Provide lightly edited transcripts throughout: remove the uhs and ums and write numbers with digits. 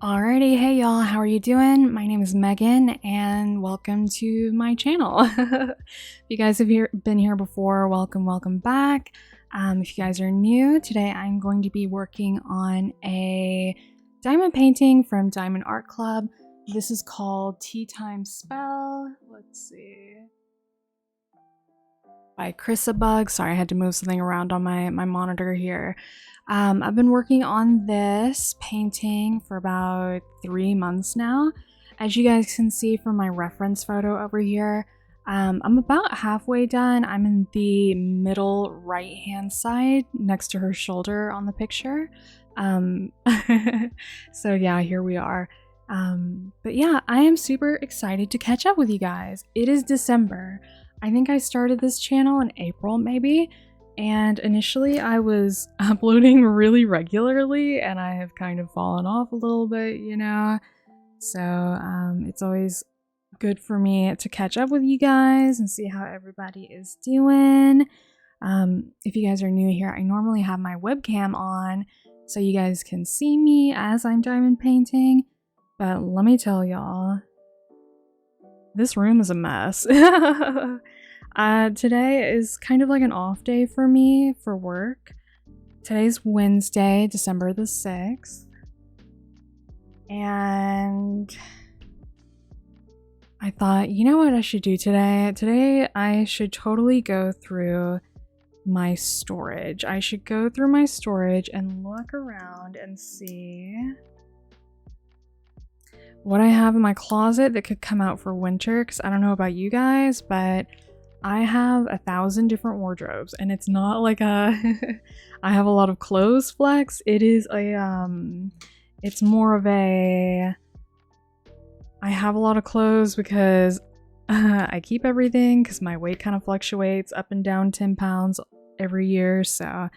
Alrighty, hey y'all, how are you doing? My name is Megan and welcome to my channel. If you guys have been here before, welcome back. If you guys are new, today I'm going to be working on a diamond painting from Diamond Art Club. This is called Teatime Spell. Let's see. By Bug. Sorry, I had to move something around on my monitor here. I've been working on this painting for about 3 months now. As you guys can see from my reference photo over here, I'm about halfway done. I'm in the middle right hand side next to her shoulder on the picture. So yeah, here we are. But yeah, I am super excited to catch up with you guys. It is December. I think I started this channel in April maybe. And initially I was uploading really regularly and I have kind of fallen off a little bit, you know? So it's always good for me to catch up with you guys and see how everybody is doing. If you guys are new here, I normally have my webcam on so you guys can see me as I'm diamond painting. But let me tell y'all, this room is a mess. Today is kind of like an off day for me for work. Today's Wednesday, December the 6th. And I thought, you know what I should do today? Today I should totally go through my storage. I should go through my storage and look around and see what I have in my closet that could come out for winter, because I don't know about you guys, but I have 1,000 different wardrobes, and it's not like a I have a lot of clothes flex. It is a it's more of a I have a lot of clothes because I keep everything because my weight kind of fluctuates up and down 10 pounds every year, so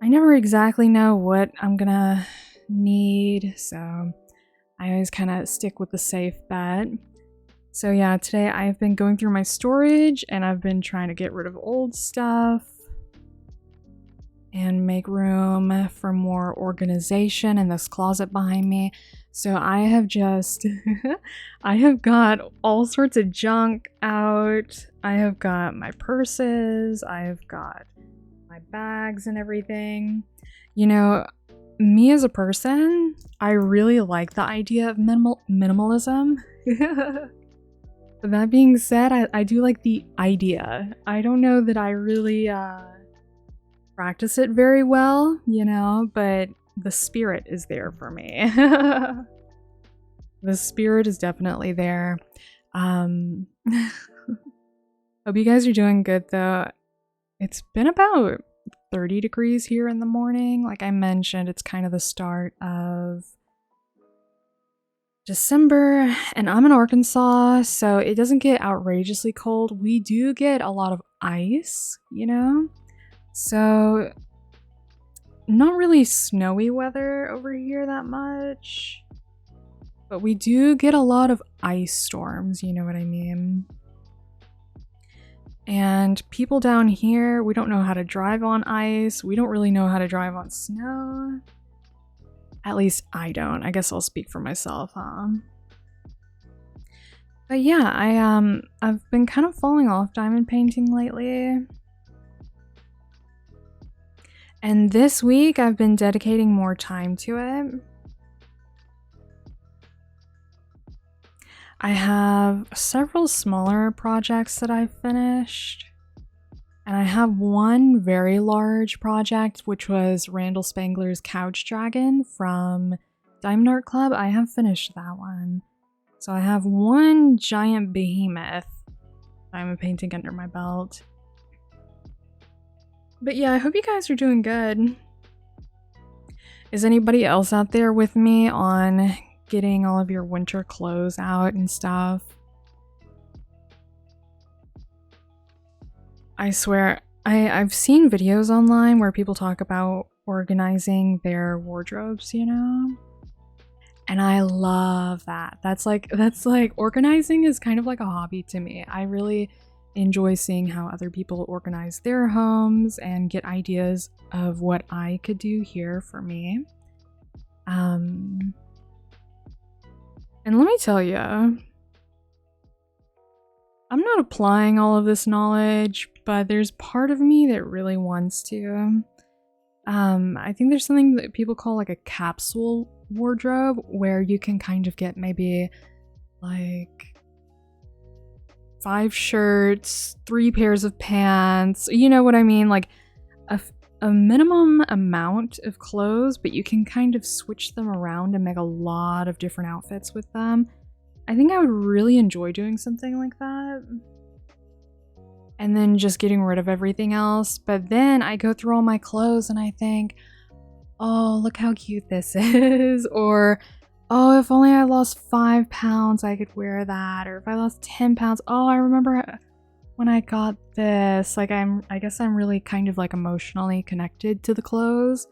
I never exactly know what I'm gonna need, so I always kind of stick with the safe bet. So yeah, today I've been going through my storage and I've been trying to get rid of old stuff and make room for more organization in this closet behind me. So I have just, I have got all sorts of junk out. I have got my purses, I have got my bags and everything. You know, me as a person, I really like the idea of minimalism. That being said, I do like the idea. I don't know that I really practice it very well, you know, but the spirit is there for me. The spirit is definitely there. Hope you guys are doing good though. It's been about 30 degrees here in the morning. Like I mentioned, it's kind of the start of December, and I'm in Arkansas, so it doesn't get outrageously cold. We do get a lot of ice, you know? So, not really snowy weather over here that much, but we do get a lot of ice storms, you know what I mean? And people down here, we don't know how to drive on ice. We don't really know how to drive on snow. At least I don't. I guess I'll speak for myself, huh? But yeah, I've been kind of falling off diamond painting lately. And this week I've been dedicating more time to it. I have several smaller projects that I've finished. And I have one very large project, which was Randall Spangler's Couch Dragon from Diamond Art Club. I have finished that one. So I have one giant behemoth diamond painting under my belt. But yeah, I hope you guys are doing good. Is anybody else out there with me on getting all of your winter clothes out and stuff? I swear, I've seen videos online where people talk about organizing their wardrobes, you know? And I love that. That's like organizing is kind of like a hobby to me. I really enjoy seeing how other people organize their homes and get ideas of what I could do here for me. And let me tell you, I'm not applying all of this knowledge, but there's part of me that really wants to. I think there's something that people call like a capsule wardrobe where you can kind of get maybe like 5 shirts, 3 pairs of pants, you know what I mean? Like a minimum amount of clothes, but you can kind of switch them around and make a lot of different outfits with them. I think I would really enjoy doing something like that. And then just getting rid of everything else. But then I go through all my clothes and I think, oh, look how cute this is. Or, oh, if only I lost 5 pounds, I could wear that. Or if I lost 10 pounds, oh, I remember when I got this. Like, I guess I'm really kind of like emotionally connected to the clothes,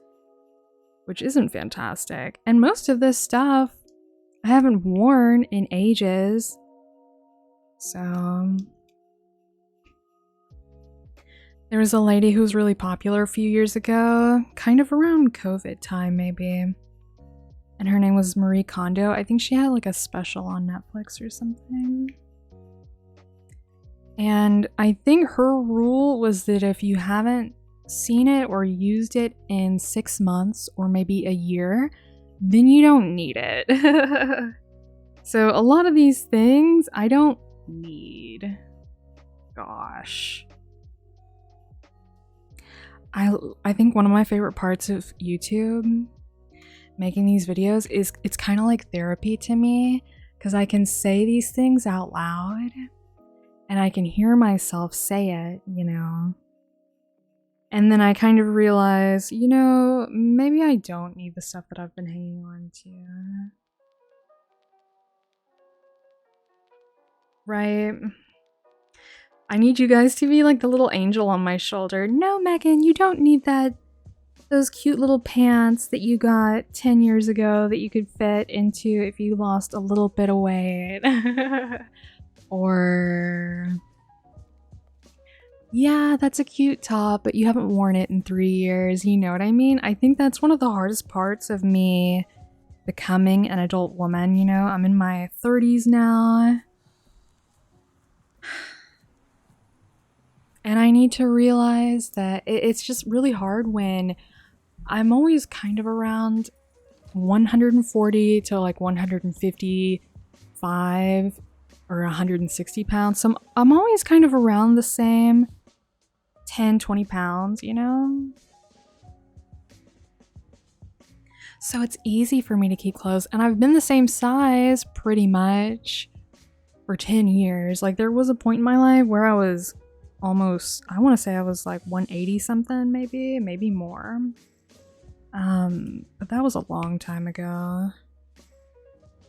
which isn't fantastic. And most of this stuff I haven't worn in ages. So there was a lady who was really popular a few years ago, kind of around COVID time maybe. And her name was Marie Kondo. I think she had like a special on Netflix or something. And I think her rule was that if you haven't seen it or used it in 6 months or maybe a year, then you don't need it. So a lot of these things I don't need. Gosh. I think one of my favorite parts of YouTube, making these videos, is it's kind of like therapy to me, because I can say these things out loud and I can hear myself say it, you know. And then I kind of realize, you know, maybe I don't need the stuff that I've been hanging on to. Right? I need you guys to be like the little angel on my shoulder. No, Megan, you don't need those cute little pants that you got 10 years ago that you could fit into if you lost a little bit of weight. Or, yeah, that's a cute top, but you haven't worn it in 3 years. You know what I mean? I think that's one of the hardest parts of me becoming an adult woman, you know? I'm in my 30s now. And I need to realize that it's just really hard when I'm always kind of around 140 to like 155 or 160 pounds. So I'm always kind of around the same 10, 20 pounds, you know? So it's easy for me to keep clothes. And I've been the same size pretty much for 10 years. Like there was a point in my life where I was almost, I want to say I was like 180 something, maybe more. But that was a long time ago.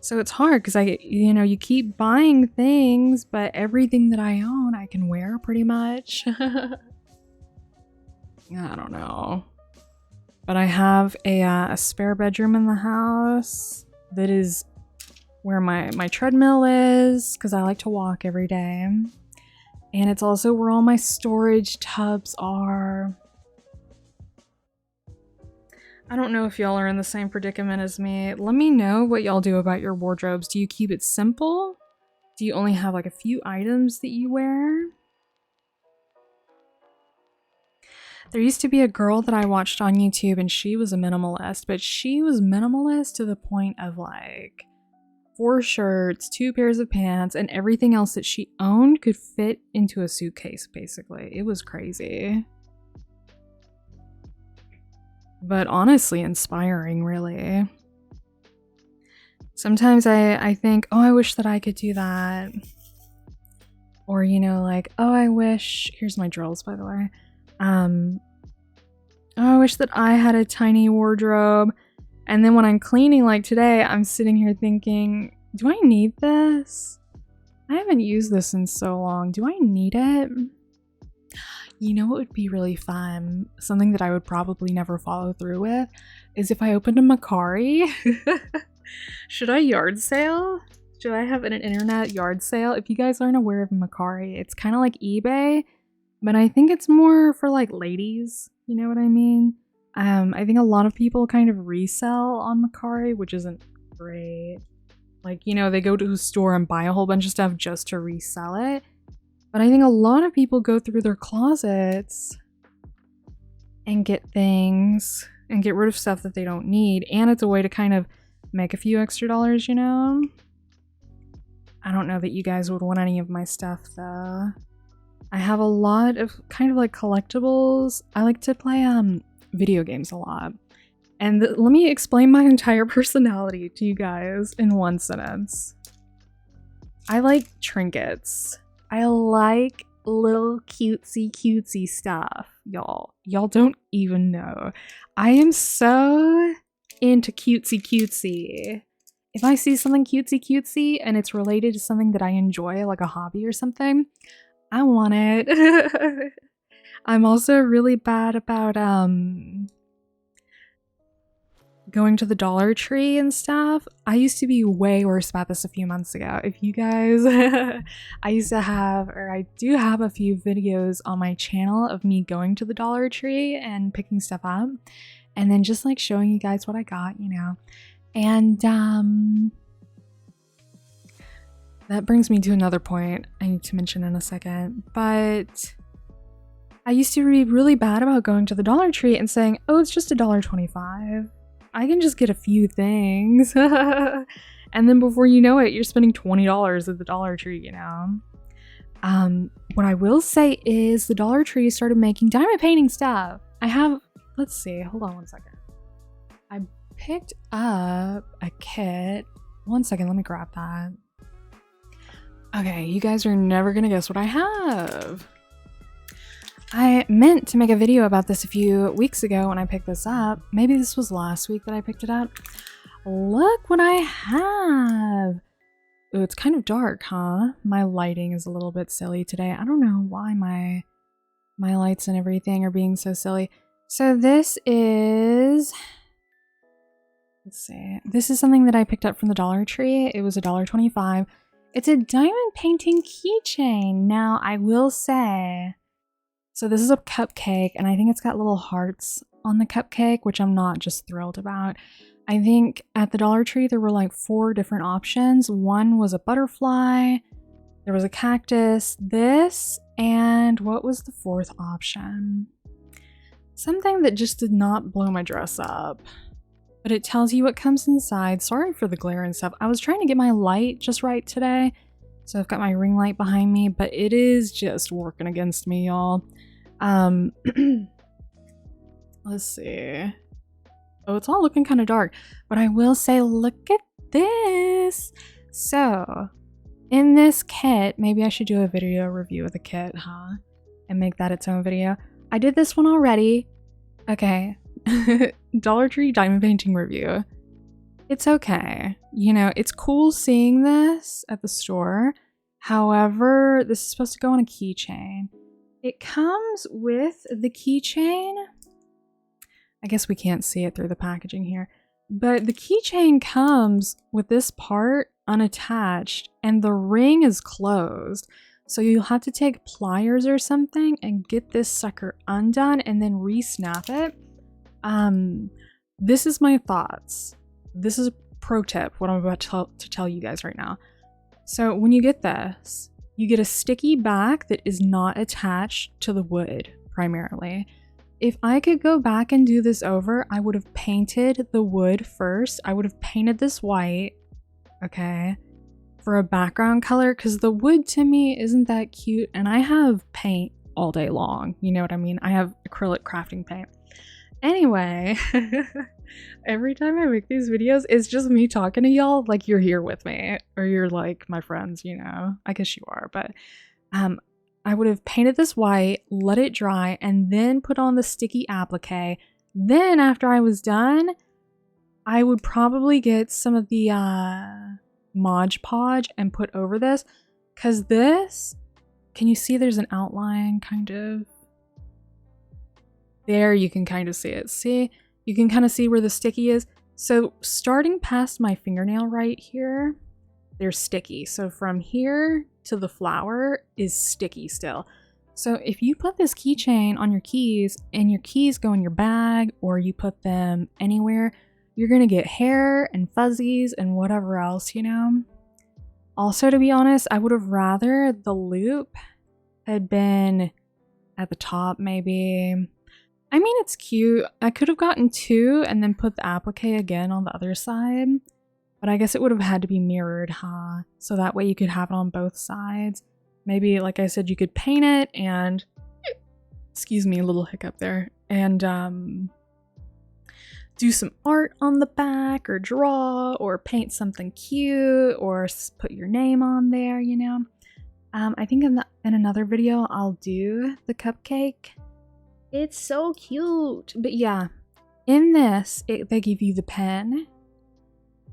So it's hard because you keep buying things, but everything that I own, I can wear pretty much. I don't know. But I have a spare bedroom in the house that is where my treadmill is, because I like to walk every day. And it's also where all my storage tubs are. I don't know if y'all are in the same predicament as me. Let me know what y'all do about your wardrobes. Do you keep it simple? Do you only have like a few items that you wear? There used to be a girl that I watched on YouTube and she was a minimalist, but she was minimalist to the point of like 4 shirts, 2 pairs of pants, and everything else that she owned could fit into a suitcase, basically. It was crazy. But honestly inspiring, really. Sometimes I think, oh, I wish that I could do that. Or, like, oh, I wish... Here's my drills, by the way. Oh, I wish that I had a tiny wardrobe. And then when I'm cleaning, like today, I'm sitting here thinking, do I need this? I haven't used this in so long. Do I need it? You know what would be really fun? Something that I would probably never follow through with is if I opened a Mercari. Should I yard sale? Should I have an internet yard sale? If you guys aren't aware of Mercari, it's kind of like eBay, but I think it's more for like ladies. You know what I mean? I think a lot of people kind of resell on Mercari, which isn't great. Like, you know, they go to a store and buy a whole bunch of stuff just to resell it. But I think a lot of people go through their closets and get things and get rid of stuff that they don't need. And it's a way to kind of make a few extra dollars, you know? I don't know that you guys would want any of my stuff though. I have a lot of kind of like collectibles. I like to play video games a lot. And let me explain my entire personality to you guys in one sentence. I like trinkets. I like little cutesy stuff, y'all. Y'all don't even know. I am so into cutesy. If I see something cutesy and it's related to something that I enjoy, like a hobby or something, I want it. I'm also really bad about going to the Dollar Tree and stuff. I used to be way worse about this a few months ago. If you guys, I used to have, or I do have a few videos on my channel of me going to the Dollar Tree and picking stuff up and then just like showing you guys what I got, you know. And that brings me to another point I need to mention in a second, but I used to be really bad about going to the Dollar Tree and saying, oh, it's just $1.25. I can just get a few things. And then before you know it, you're spending $20 at the Dollar Tree, you know? What I will say is the Dollar Tree started making diamond painting stuff. I have, let's see, hold on one second. I picked up a kit. One second, let me grab that. Okay, you guys are never gonna guess what I have. I meant to make a video about this a few weeks ago when I picked this up. Maybe this was last week that I picked it up. Look what I have. Ooh, it's kind of dark, huh? My lighting is a little bit silly today. I don't know why my lights and everything are being so silly. So this is, let's see. This is something that I picked up from the Dollar Tree. It was $1.25. It's a diamond painting keychain. Now, I will say, so this is a cupcake, and I think it's got little hearts on the cupcake, which I'm not just thrilled about. I think at the Dollar Tree, there were like 4 different options. One was a butterfly, there was a cactus, this, and what was the 4th option? Something that just did not blow my dress up. But it tells you what comes inside. Sorry for the glare and stuff. I was trying to get my light just right today. So I've got my ring light behind me, but it is just working against me, y'all. Let's see. Oh, it's all looking kind of dark, but I will say, look at this. So in this kit, maybe I should do a video review of the kit, huh? And make that its own video. I did this one already. Okay. Dollar Tree diamond painting review. It's okay. You know, it's cool seeing this at the store. However, this is supposed to go on a keychain. It comes with the keychain. I guess we can't see it through the packaging here. But the keychain comes with this part unattached and the ring is closed. So you'll have to take pliers or something and get this sucker undone and then re-snap it. This is my thoughts. This is a pro tip, what I'm about to tell you guys right now. So when you get this, you get a sticky back that is not attached to the wood, primarily. If I could go back and do this over, I would have painted the wood first. I would have painted this white, okay, for a background color, because the wood to me isn't that cute, and I have paint all day long, you know what I mean? I have acrylic crafting paint. Anyway, every time I make these videos, it's just me talking to y'all like you're here with me, or you're like my friends, you know? I guess you are, but I would have painted this white, let it dry, and then put on the sticky applique. Then after I was done, I would probably get some of the Mod Podge and put over this, because this, can you see there's an outline kind of? There, you can kind of see it. See? You can kind of see where the sticky is. So starting past my fingernail right here, they're sticky. So from here to the flower is sticky still. So if you put this keychain on your keys and your keys go in your bag or you put them anywhere, you're gonna get hair and fuzzies and whatever else, you know? Also, to be honest, I would have rather the loop had been at the top, maybe. I mean, it's cute. I could have gotten 2 and then put the applique again on the other side, but I guess it would have had to be mirrored, huh? So that way you could have it on both sides. Maybe, like I said, you could paint it and, excuse me, a little hiccup there, and do some art on the back or draw or paint something cute or put your name on there, you know? I think in another video I'll do the cupcake. It's so cute. But yeah, in this, they give you the pen.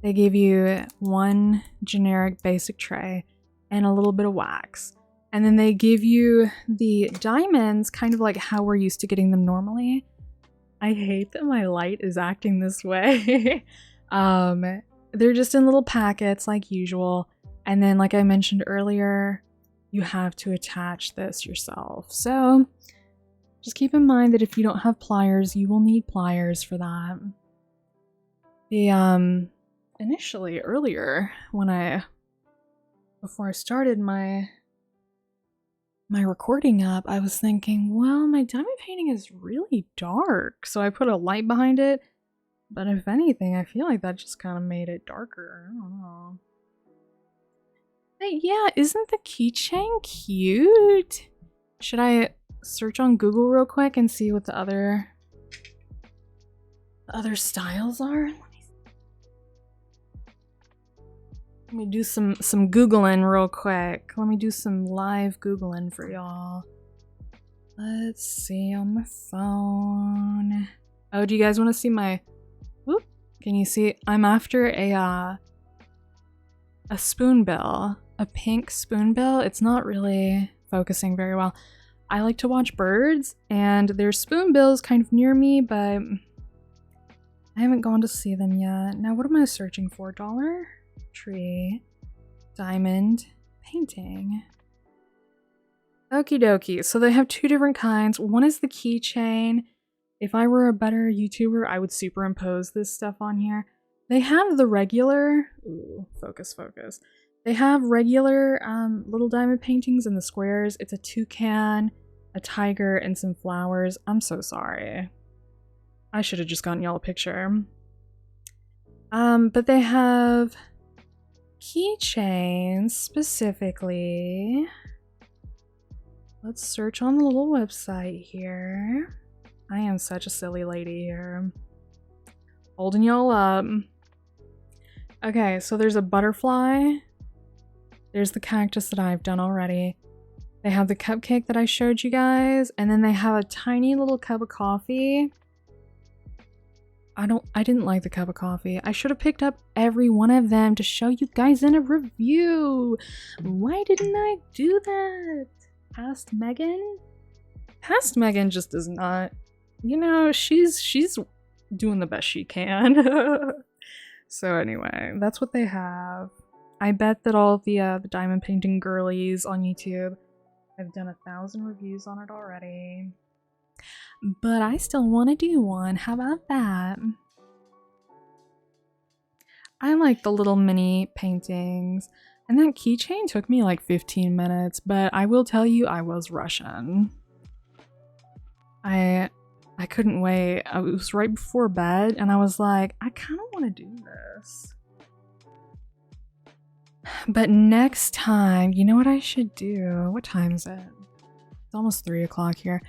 They give you one generic basic tray and a little bit of wax. And then they give you the diamonds, kind of like how we're used to getting them normally. I hate that my light is acting this way. They're just in little packets like usual. And then, like I mentioned earlier, you have to attach this yourself. So just keep in mind that if you don't have pliers, you will need pliers for that. Initially earlier before I started my recording up, I was thinking, well, my diamond painting is really dark. So I put a light behind it. But if anything, I feel like that just kind of made it darker. I don't know. But yeah, isn't the keychain cute? Should I search on Google real quick and see what the other styles are? Let me do some Googling real quick. Let me do some live Googling for y'all. Let's see on my phone. Oh, do you guys want to see my... Whoop. Can you see? I'm after a spoonbill. A pink spoonbill. It's not really focusing very well. I like to watch birds, and there's spoonbills kind of near me, but I haven't gone to see them yet. Now, what am I searching for? Dollar Tree diamond painting. Okie dokie. So they have 2 different kinds. One is the keychain. If I were a better YouTuber, I would superimpose this stuff on here. They have the regular... Ooh, focus. They have regular little diamond paintings in the squares. It's a toucan, a tiger, and some flowers. I'm so sorry. I should have just gotten y'all a picture. But they have keychains specifically. Let's search on the little website here. I am such a silly lady here. Holding y'all up. Okay, so there's a butterfly. There's the cactus that I've done already. They have the cupcake that I showed you guys, and then they have a tiny little cup of coffee. I didn't like the cup of coffee. I should have picked up every one of them to show you guys in a review. Why didn't I do that? Past Megan? Past Megan just does not, you know, she's doing the best she can. So anyway, that's what they have. I bet that all the diamond painting girlies on YouTube have done 1,000 reviews on it already. But I still want to do one. How about that? I like the little mini paintings. And that keychain took me like 15 minutes, but I will tell you I was rushing. I couldn't wait. It was right before bed and I was like, I kind of want to do this. But next time, you know what I should do? What time is it? It's almost 3 o'clock here.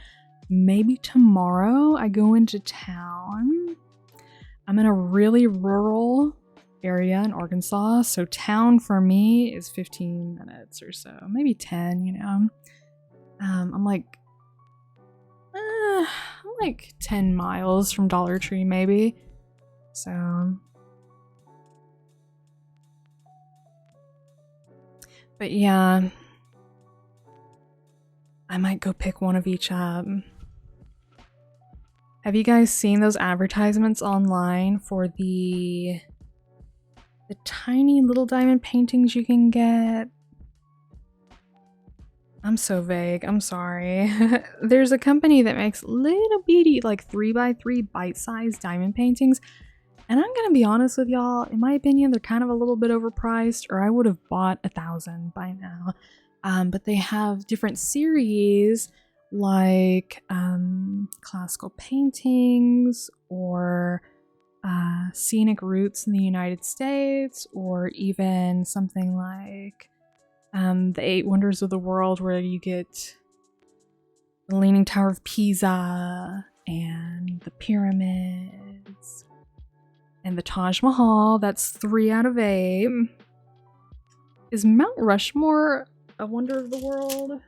Maybe tomorrow I go into town. I'm in a really rural area in Arkansas, so town for me is 15 minutes or so, maybe 10, you know. I'm like 10 miles from Dollar Tree, maybe. So, but yeah, I might go pick one of each up. Have you guys seen those advertisements online for the tiny little diamond paintings you can get? I'm so vague, I'm sorry. There's a company that makes little bitty like 3x3 bite-sized diamond paintings, And I'm gonna be honest with y'all, in my opinion, they're kind of a little bit overpriced, or I would have bought 1,000 by now. But they have different series like classical paintings or scenic routes in the United States, or even something like the 8 Wonders of the World, where you get the Leaning Tower of Pisa and the pyramids and the Taj Mahal. That's 3 out of 8. Is Mount Rushmore a wonder of the world?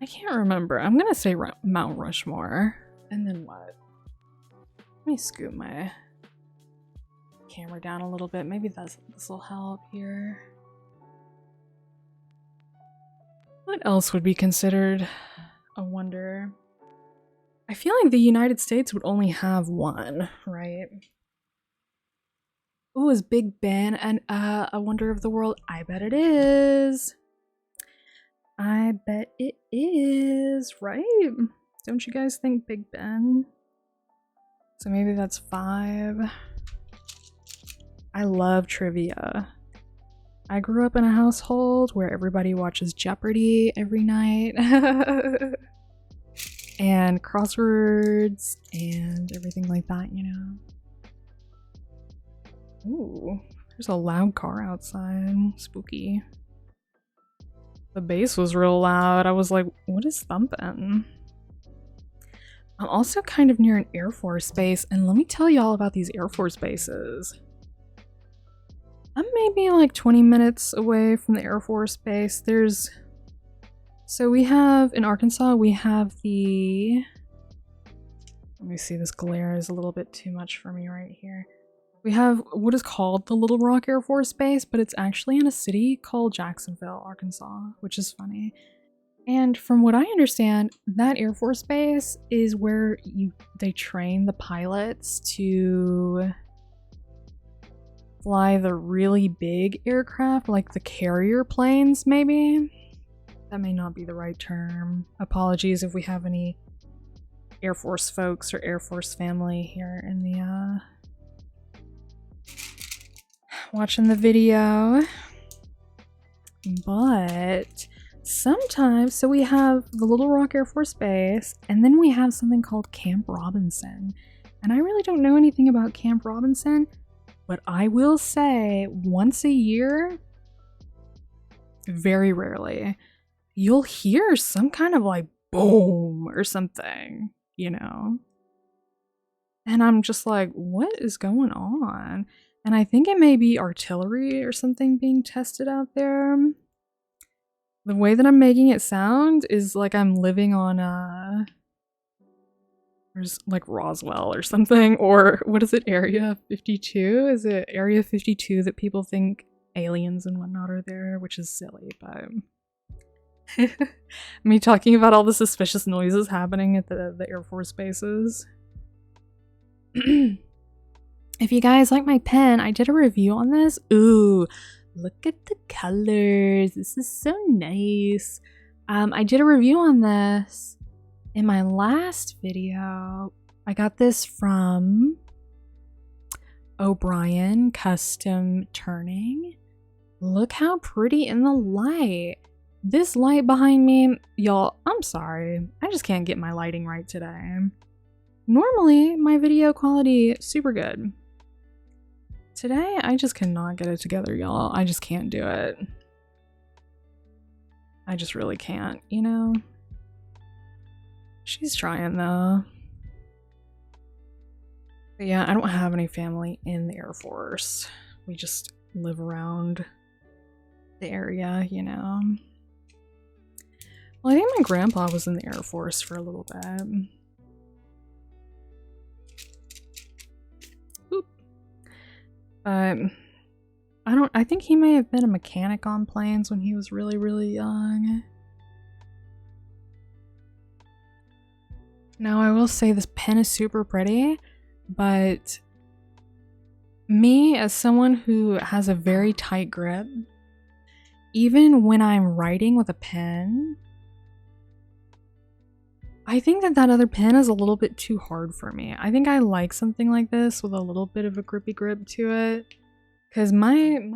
I can't remember. I'm gonna say Mount Rushmore. And then what? Let me scoot my camera down a little bit. Maybe this will help here. What else would be considered a wonder? I feel like the United States would only have one, right? Ooh, is Big Ben a wonder of the world? I bet it is. I bet it is, right? Don't you guys think Big Ben? So maybe that's 5. I love trivia. I grew up in a household where everybody watches Jeopardy every night. And crosswords and everything like that, you know. Ooh, there's a loud car outside. Spooky. The bass was real loud. I was like, what is thumping? I'm also kind of near an Air Force base, and let me tell y'all about these Air Force bases. I'm maybe like 20 minutes away from the Air Force base. So we have, in Arkansas, we have the... Let me see, this glare is a little bit too much for me right here. We have what is called the Little Rock Air Force Base, but it's actually in a city called Jacksonville, Arkansas, which is funny. And from what I understand, that Air Force Base is where they train the pilots to fly the really big aircraft, like the carrier planes, maybe? That may not be the right term. Apologies if we have any Air Force folks or Air Force family here in the watching the video. But sometimes, so we have the Little Rock Air Force Base, and then we have something called Camp Robinson. And I really don't know anything about Camp Robinson, but I will say once a year, very rarely, you'll hear some kind of like boom or something, you know? And I'm just like, what is going on? And I think it may be artillery or something being tested out there. The way that I'm making it sound is like I'm living on there's like Roswell or something, or what is it, Area 52? Is it Area 52 that people think aliens and whatnot are there, which is silly, but me talking about all the suspicious noises happening at the Air Force bases. If you guys like my pen, I did a review on this. Ooh, look at the colors. This is so nice. I did a review on this in my last video. I got this from O'Brien Custom Turning. Look how pretty in the light. This light behind me, y'all, I'm sorry. I just can't get my lighting right today. Normally, my video quality super good. Today, I just cannot get it together, y'all. I just can't do it. I just really can't, you know? She's trying, though. But yeah, I don't have any family in the Air Force. We just live around the area, you know? Well, I think my grandpa was in the Air Force for a little bit. Oop. I think he may have been a mechanic on planes when he was really, really young. Now, I will say this pen is super pretty, but me, as someone who has a very tight grip, even when I'm writing with a pen, I think that that other pen is a little bit too hard for me. I think I like something like this with a little bit of a grippy grip to it. Cause my hand,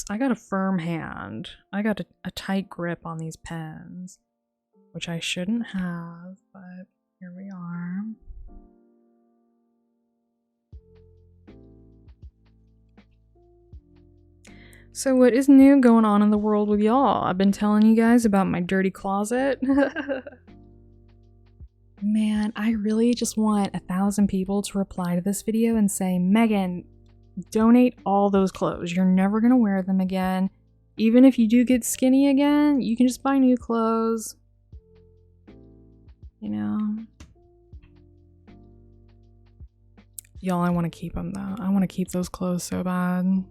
I got a firm hand. I got a tight grip on these pens, which I shouldn't have, but here we are. So what is new going on in the world with y'all? I've been telling you guys about my dirty closet. Man, I really just want 1,000 people to reply to this video and say, Megan, donate all those clothes. You're never gonna wear them again. Even if you do get skinny again, you can just buy new clothes. You know? Y'all, I want to keep them though. I want to keep those clothes so bad.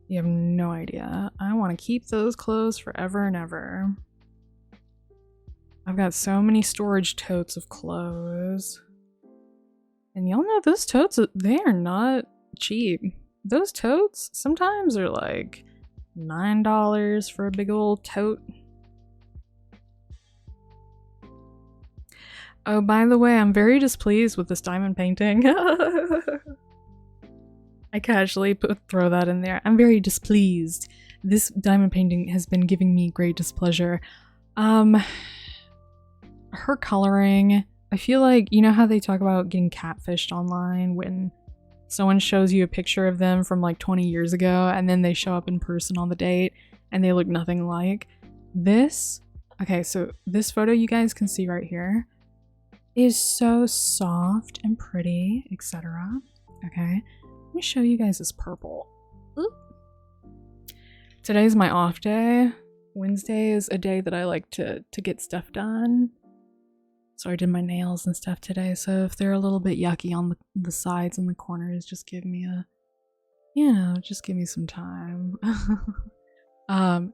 You have no idea. I want to keep those clothes forever and ever. I've got so many storage totes of clothes. And y'all know those totes, they are not cheap. Those totes sometimes are like $9 for a big old tote. Oh, by the way, I'm very displeased with this diamond painting. I casually throw that in there. I'm very displeased. This diamond painting has been giving me great displeasure. Her coloring, I feel like, you know how they talk about getting catfished online when someone shows you a picture of them from like 20 years ago and then they show up in person on the date and they look nothing like this. Okay, so this photo you guys can see right here is so soft and pretty, etc. Okay. Let me show you guys this purple. Oop. Today's my off day. Wednesday is a day that I like to get stuff done. So I did my nails and stuff today. So if they're a little bit yucky on the sides and the corners, just give me just give me some time.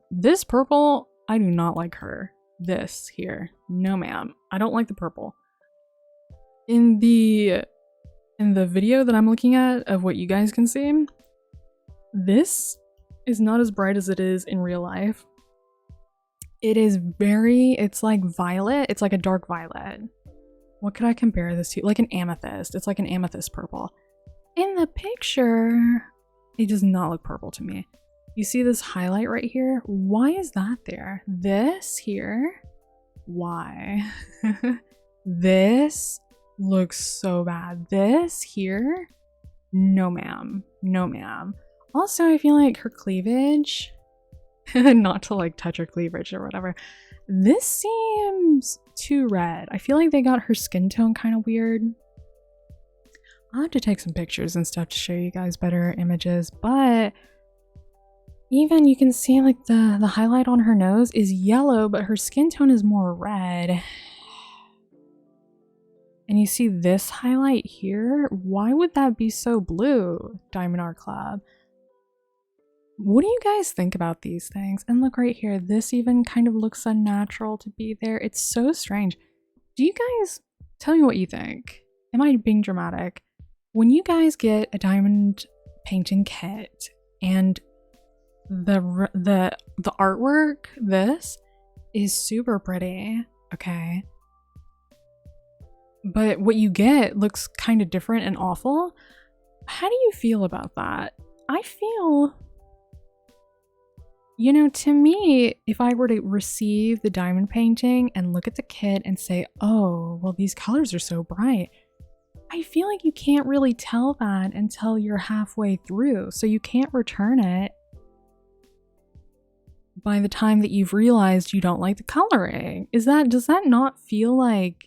This purple, I do not like her. This here, no ma'am. I don't like the purple. In the video that I'm looking at of what you guys can see, this is not as bright as it is in real life. It's like violet. It's like a dark violet. What could I compare this to? Like an amethyst. It's like an amethyst purple. In the picture, it does not look purple to me. You see this highlight right here? Why is that there? This here? Why? This looks so bad. This here? No ma'am. No ma'am. Also, I feel like her cleavage, not to like touch her cleavage or whatever, this seems too red. I feel like they got her skin tone kind of weird. I'll have to take some pictures and stuff to show you guys better images, but even you can see like the highlight on her nose is yellow, but her skin tone is more red. And you see this highlight here? Why would that be so blue, Diamond Art Club? What do you guys think about these things? And look right here, this even kind of looks unnatural to be there. It's so strange. Do you guys, tell me what you think. Am I being dramatic? When you guys get a diamond painting kit and the artwork, this is super pretty, okay? But what you get looks kind of different and awful. How do you feel about that? I feel, you know, to me, if I were to receive the diamond painting and look at the kit and say, oh, well, these colors are so bright, I feel like you can't really tell that until you're halfway through. So you can't return it by the time that you've realized you don't like the coloring. Does that not feel like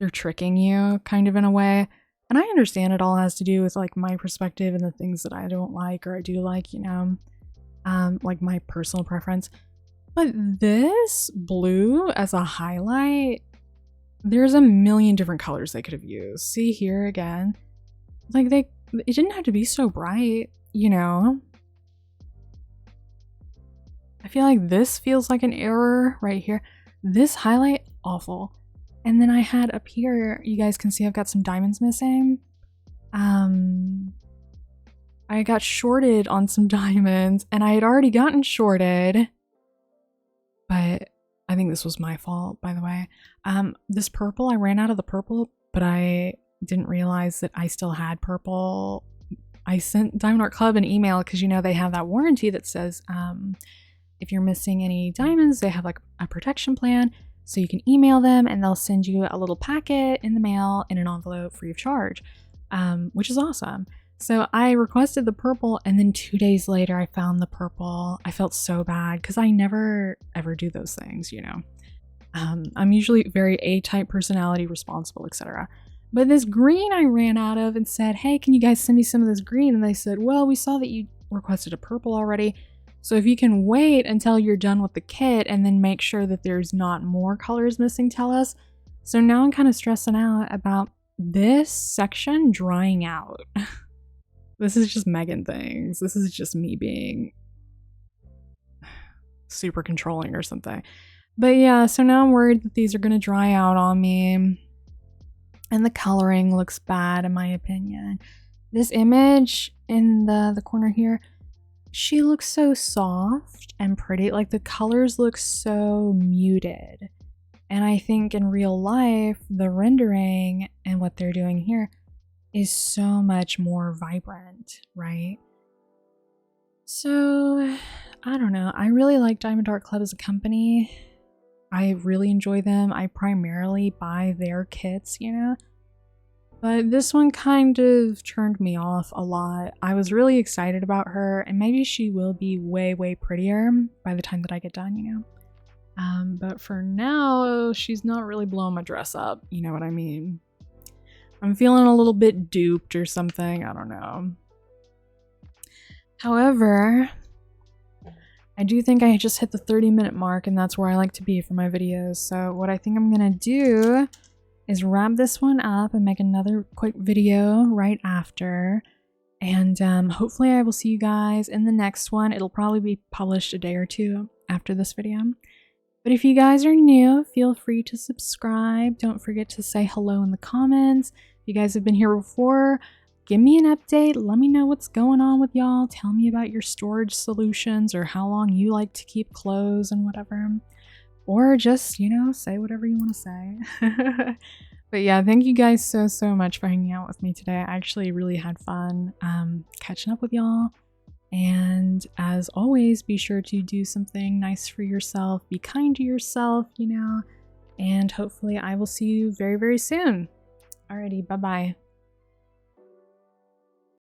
they're tricking you kind of in a way? And I understand it all has to do with like my perspective and the things that I don't like or I do like, you know, like my personal preference. But this blue as a highlight, there's a million different colors they could have used. See here again, like it didn't have to be so bright, you know. I feel like this feels like an error right here. This highlight, awful. And then I had up here, you guys can see I've got some diamonds missing. I got shorted on some diamonds and I had already gotten shorted, but I think this was my fault, by the way. This purple, I ran out of the purple, but I didn't realize that I still had purple. I sent Diamond Art Club an email because, you know, they have that warranty that says if you're missing any diamonds, they have like a protection plan. So you can email them and they'll send you a little packet in the mail in an envelope free of charge, which is awesome. So I requested the purple, and then 2 days later I found the purple. I felt so bad because I never ever do those things, you know. I'm usually very A-type personality, responsible, etc. But this green I ran out of and said, hey, can you guys send me some of this green? And they said, well, we saw that you requested a purple already. So if you can wait until you're done with the kit and then make sure that there's not more colors missing, tell us. So now I'm kind of stressing out about this section drying out. This is just Megan things. This is just me being super controlling or something. But yeah, so now I'm worried that these are going to dry out on me. And the coloring looks bad in my opinion. This image in the corner here, she looks so soft and pretty. Like the colors look so muted. And I think in real life, the rendering and what they're doing here is so much more vibrant, right? So, I don't know. I really like Diamond Art Club as a company. I really enjoy them. I primarily buy their kits, you know? But this one kind of turned me off a lot. I was really excited about her, and maybe she will be way, way prettier by the time that I get done, you know? But for now, she's not really blowing my dress up, you know what I mean? I'm feeling a little bit duped or something, I don't know. However, I do think I just hit the 30-minute mark, and that's where I like to be for my videos. So what I think I'm gonna do is wrap this one up and make another quick video right after. And hopefully I will see you guys in the next one. It'll probably be published a day or two after this video. But if you guys are new, feel free to subscribe. Don't forget to say hello in the comments. If you guys have been here before, give me an update. Let me know what's going on with y'all. Tell me about your storage solutions or how long you like to keep clothes and whatever. Or just, you know, say whatever you want to say. But yeah, thank you guys so much for hanging out with me today. I actually really had fun catching up with y'all. And as always, be sure to do something nice for yourself. Be kind to yourself, you know. And hopefully I will see you very, very soon. Alrighty, bye-bye.